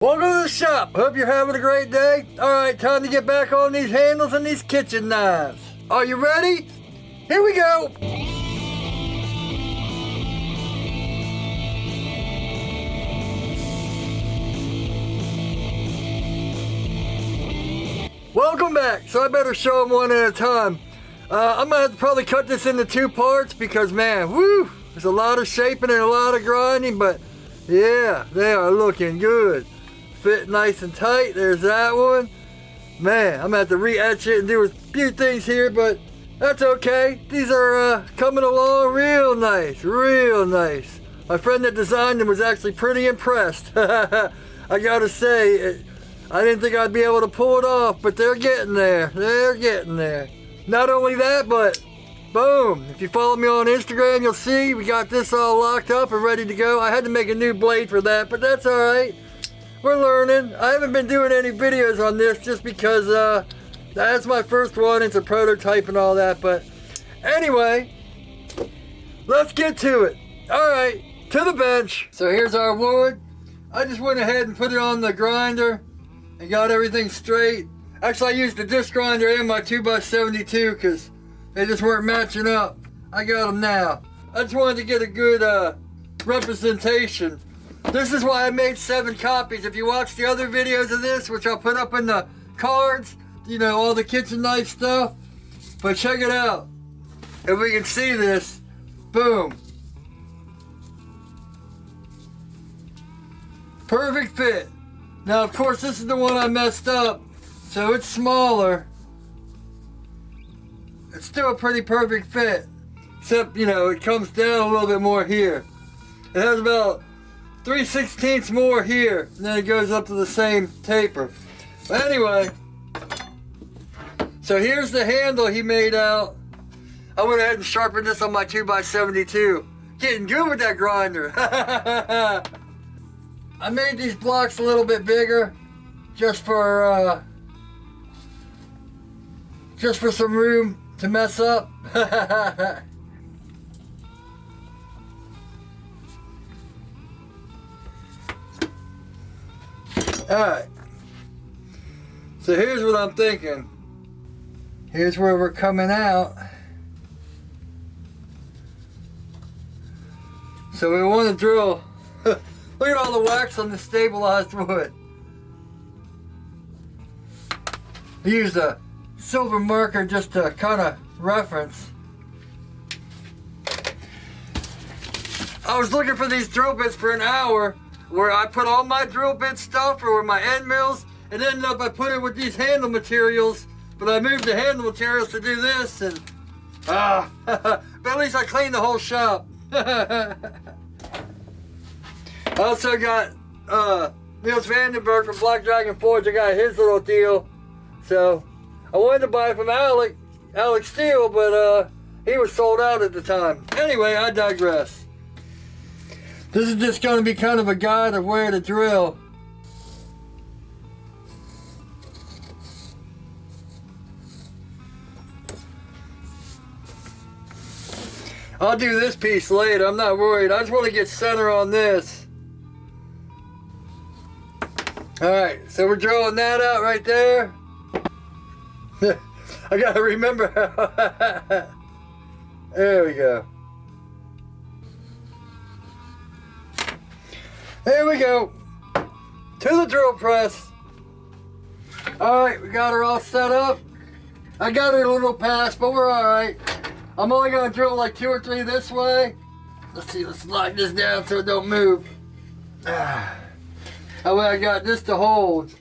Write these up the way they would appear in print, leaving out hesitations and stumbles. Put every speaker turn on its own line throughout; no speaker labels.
Welcome to the shop. Hope you're having a great day. Alright, time to get back on these handles and these kitchen knives. Are you ready? Here we go. Welcome back. So I better show them one at a time. I'm going to have to probably cut this into two parts because, man, woo, there's a lot of shaping and a lot of grinding, but yeah, they are looking good. Fit nice and tight. There's that one. Man, I'm going to have to re-etch it and do a few things here, but that's okay. These are coming along real nice, real nice. My friend that designed them was actually pretty impressed. I got to say, I didn't think I'd be able to pull it off, but they're getting there. They're getting there. Not only that, but boom. If you follow me on Instagram, you'll see we got this all locked up and ready to go. I had to make a new blade for that, but that's all right. We're learning. I haven't been doing any videos on this just because that's my first one. It's a prototype and all that. But anyway, let's get to it. All right, to the bench. So here's our wood. I just went ahead and put it on the grinder and got everything straight. Actually, I used the disc grinder and my 2x72 because they just weren't matching up. I got them now. I just wanted to get a good representation. This is why I made 7 copies. If you watch the other videos of this, which I'll put up in the cards, you know, all the kitchen knife stuff. But check it out. If we can see this, boom. Perfect fit. Now, of course, this is the one I messed up, so it's smaller. It's still a pretty perfect fit, except, you know, it comes down a little bit more here. It has about 3/16 more here, and then it goes up to the same taper. But anyway, so here's the handle he made out. I went ahead and sharpened this on my 2x72. Getting good with that grinder. I made these blocks a little bit bigger, just for some room to mess up. Alright, so here's what I'm thinking. Here's where we're coming out. So we want to drill. Look at all the wax on the stabilized wood. I used a silver marker just to kind of reference. I was looking for these drill bits for an hour, where I put all my drill bit stuff or my end mills, and ended up I put it with these handle materials, but I moved the handle materials to do this, and but at least I cleaned the whole shop. I also got Niels Vandenberg from Black Dragon Forge. I got his little deal, so I wanted to buy it from Alex Steele, but he was sold out at the time. Anyway, I digress. This is just going to be kind of a guide of where to drill. I'll do this piece later, I'm not worried. I just want to get center on this. Alright, so we're drilling that out right there. I gotta remember how. There we go. There we go. To the drill press. Alright, we got her all set up. I got her a little past, but we're alright. I'm only going to drill like 2 or 3 this way. Let's see, let's lock this down so it don't move. That way I got this to hold.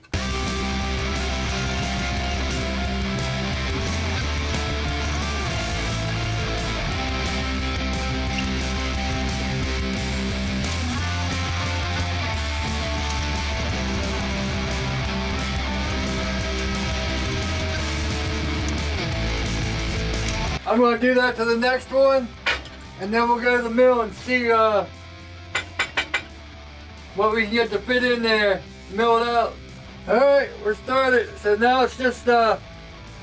I'm going to do that to the next one, and then we'll go to the mill and see what we can get to fit in there, mill it out. Alright, we're started. So now it's just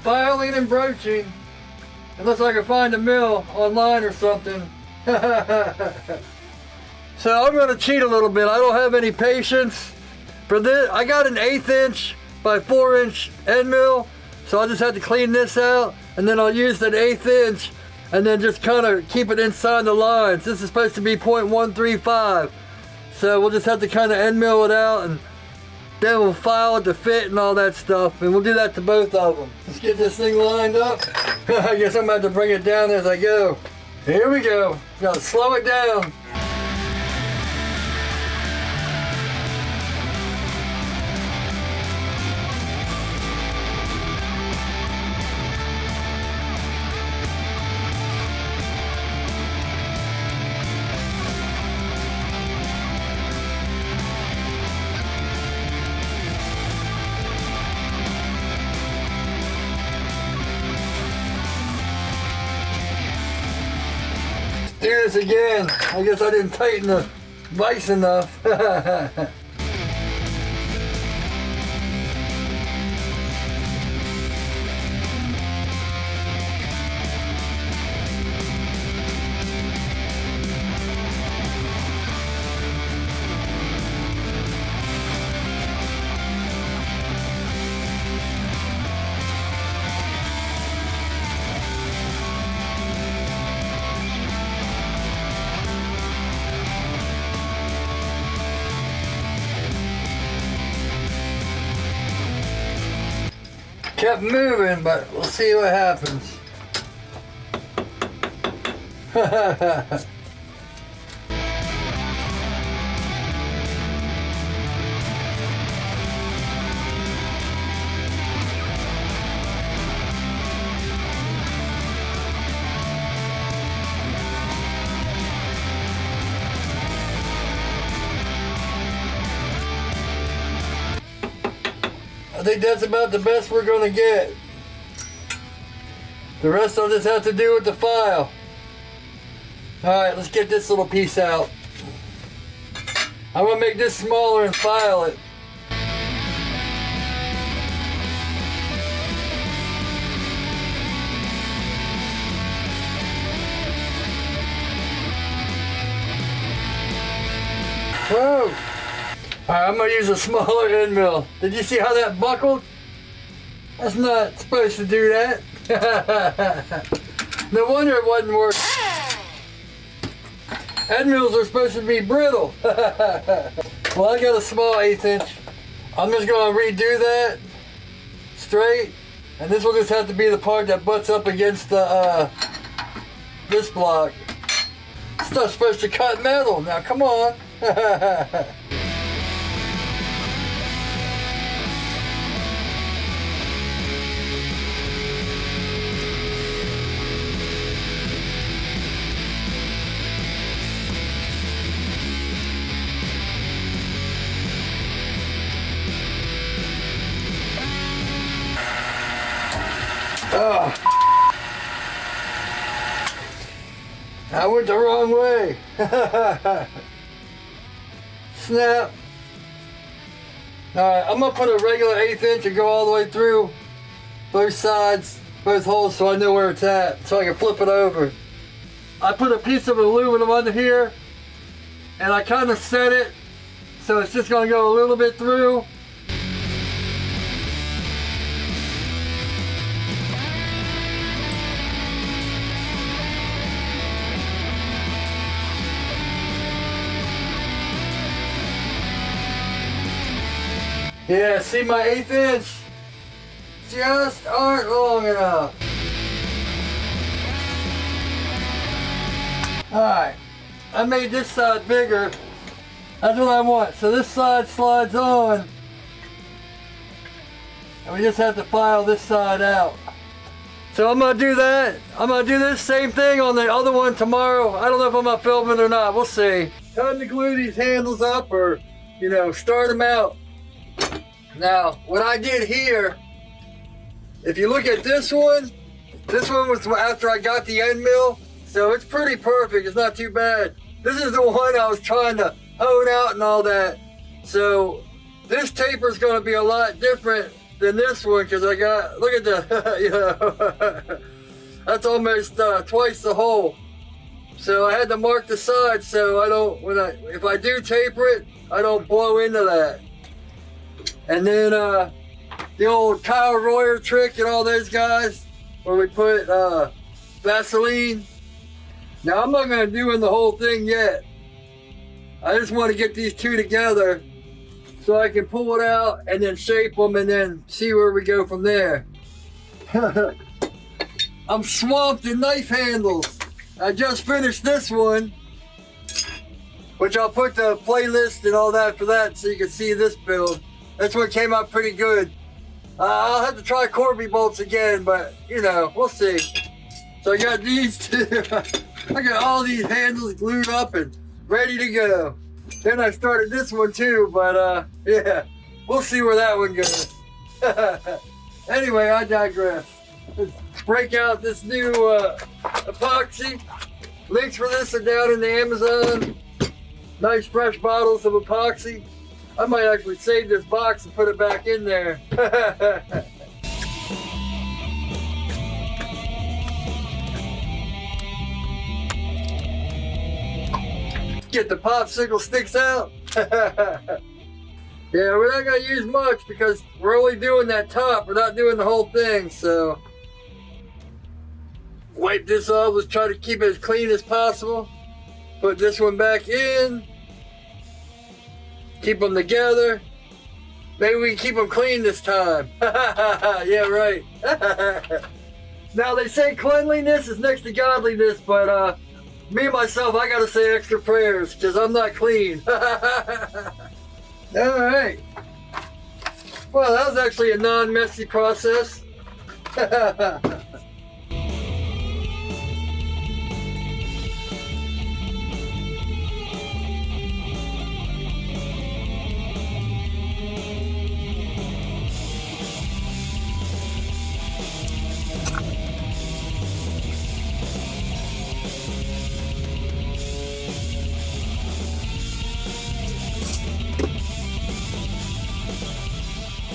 filing and broaching, unless I can find a mill online or something. So I'm going to cheat a little bit. I don't have any patience. For this, I got an 1/8 inch by 4 inch end mill, so I'll just have to clean this out, and then I'll use that 1/8 inch and then just kind of keep it inside the lines. This is supposed to be 0.135, so we'll just have to kind of end mill it out, and then we'll file it to fit and all that stuff, and we'll do that to both of them. Let's get this thing lined up. I guess I'm about to bring it down as I go. Here we go. Gotta slow it down. Do this again. I guess I didn't tighten the vise enough. Kept moving, but we'll see what happens. I think that's about the best we're gonna get. The rest I'll just have to do with the file. Alright, let's get this little piece out. I'm gonna make this smaller and file it. Whoa! Alright, I'm gonna use a smaller end mill. Did you see how that buckled? That's not supposed to do that. No wonder it wasn't working. End mills are supposed to be brittle. Well, I got a small 1/8 inch. I'm just gonna redo that straight, and this will just have to be the part that butts up against the this block. Stuff's supposed to cut metal. Now, come on. Oh. I went the wrong way. Snap. Alright, I'm going to put a regular 1/8 inch and go all the way through both sides, both holes, so I know where it's at, so I can flip it over. I put a piece of aluminum under here, and I kind of set it, so it's just going to go a little bit through. Yeah, see, my 1/8 inch just aren't long enough. Alright, I made this side bigger. That's what I want. So this side slides on, and we just have to file this side out. So I'm gonna do that. I'm gonna do this same thing on the other one tomorrow. I don't know if I'm gonna film it or not. We'll see. Time to glue these handles up, or, you know, start them out. Now, what I did here, if you look at this one was after I got the end mill, so it's pretty perfect. It's not too bad. This is the one I was trying to hone out and all that. So this taper is going to be a lot different than this one, because I got, look at the, you know, that's almost twice the hole. So I had to mark the sides so I don't, if I do taper it, I don't blow into that. And then the old Kyle Royer trick and all those guys, where we put Vaseline. Now I'm not gonna do the whole thing yet. I just want to get these two together so I can pull it out and then shape them and then see where we go from there. I'm swamped in knife handles. I just finished this one, which I'll put the playlist and all that for that so you can see this build. This one came out pretty good. I'll have to try Corby bolts again, but you know, we'll see. So I got these two. I got all these handles glued up and ready to go. Then I started this one too, but yeah, we'll see where that one goes. Anyway, I digress. Let's break out this new epoxy. Links for this are down in the Amazon. Nice fresh bottles of epoxy. I might actually save this box and put it back in there. Get the popsicle sticks out. Yeah, we're not gonna use much because we're only doing that top. We're not doing the whole thing, so wipe this off. Let's try to keep it as clean as possible. Put this one back in. Keep them together. Maybe we can keep them clean this time. Yeah, right. Now they say cleanliness is next to godliness, but me and myself, I gotta say extra prayers because I'm not clean. All right. Well, that was actually a non-messy process.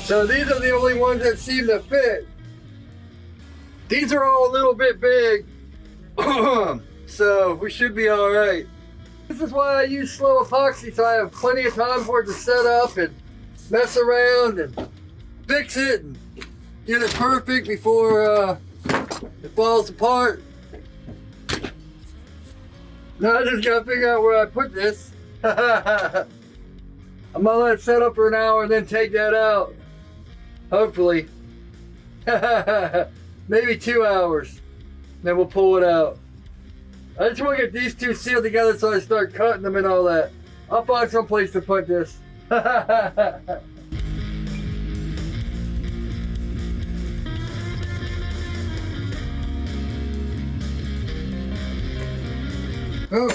So these are the only ones that seem to fit. These are all a little bit big, so we should be all right. This is why I use slow epoxy, so I have plenty of time for it to set up and mess around and fix it and get it perfect before it falls apart. Now I just gotta figure out where I put this. I'm gonna let it set up for an hour and then take that out. Hopefully. Maybe 2 hours. Then we'll pull it out. I just want to get these two sealed together so I start cutting them and all that. I'll find some place to put this. Oh.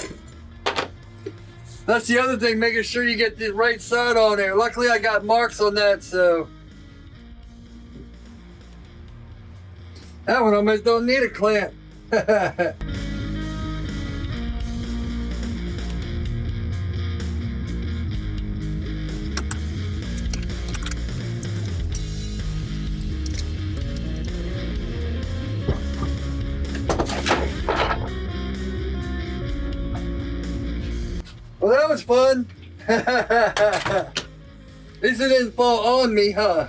That's the other thing, making sure you get the right side on there. Luckily I got marks on that, so that one almost don't need a clamp. Well, that was fun. At least it didn't fall on me, huh?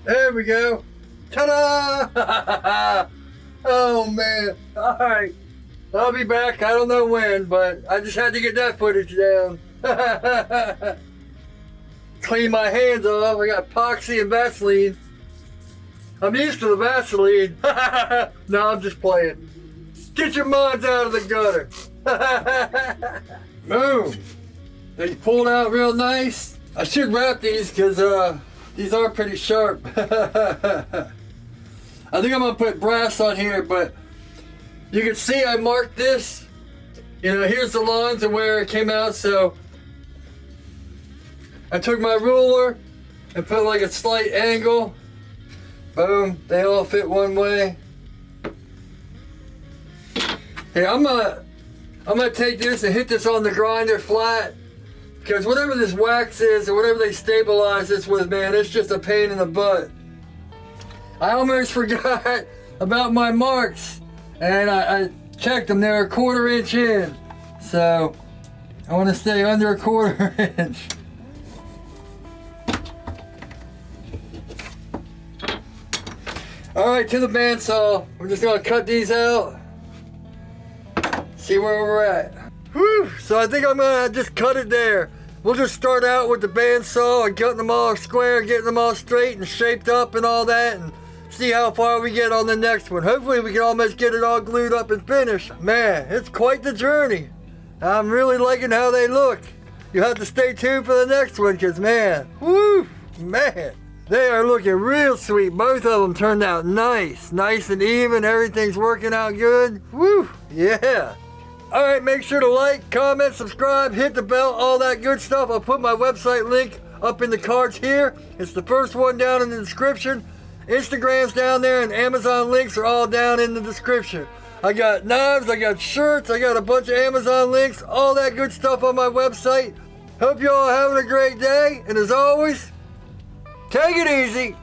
There we go. Ta-da! Oh man. Alright. I'll be back. I don't know when, but I just had to get that footage down. Clean my hands off. I got epoxy and Vaseline. I'm used to the Vaseline. No, I'm just playing. Get your minds out of the gutter. Boom. They pulled out real nice. I should wrap these because these are pretty sharp. I think I'm gonna put brass on here, but you can see I marked this. You know, here's the lines and where it came out, so I took my ruler and put like a slight angle. Boom, they all fit one way. Hey, I'm gonna take this and hit this on the grinder flat, because whatever this wax is or whatever they stabilize this with, man, it's just a pain in the butt. I almost forgot about my marks, and I checked them. They're 1/4 inch in, so I want to stay under 1/4 inch. Alright, to the bandsaw. We're just gonna cut these out. See where we're at. Whew! So I think I'm gonna just cut it there. We'll just start out with the bandsaw and cutting them all square, getting them all straight and shaped up and all that, and see how far we get on the next one. Hopefully we can almost get it all glued up and finished. Man, it's quite the journey. I'm really liking how they look. You'll have to stay tuned for the next one, because man, woo, man. They are looking real sweet. Both of them turned out nice. Nice and even. Everything's working out good. Woo! Yeah. Alright, make sure to like, comment, subscribe, hit the bell, all that good stuff. I'll put my website link up in the cards here. It's the first one down in the description. Instagram's down there and Amazon links are all down in the description. I got knives, I got shirts, I got a bunch of Amazon links, all that good stuff on my website. Hope you all having a great day. And as always, take it easy.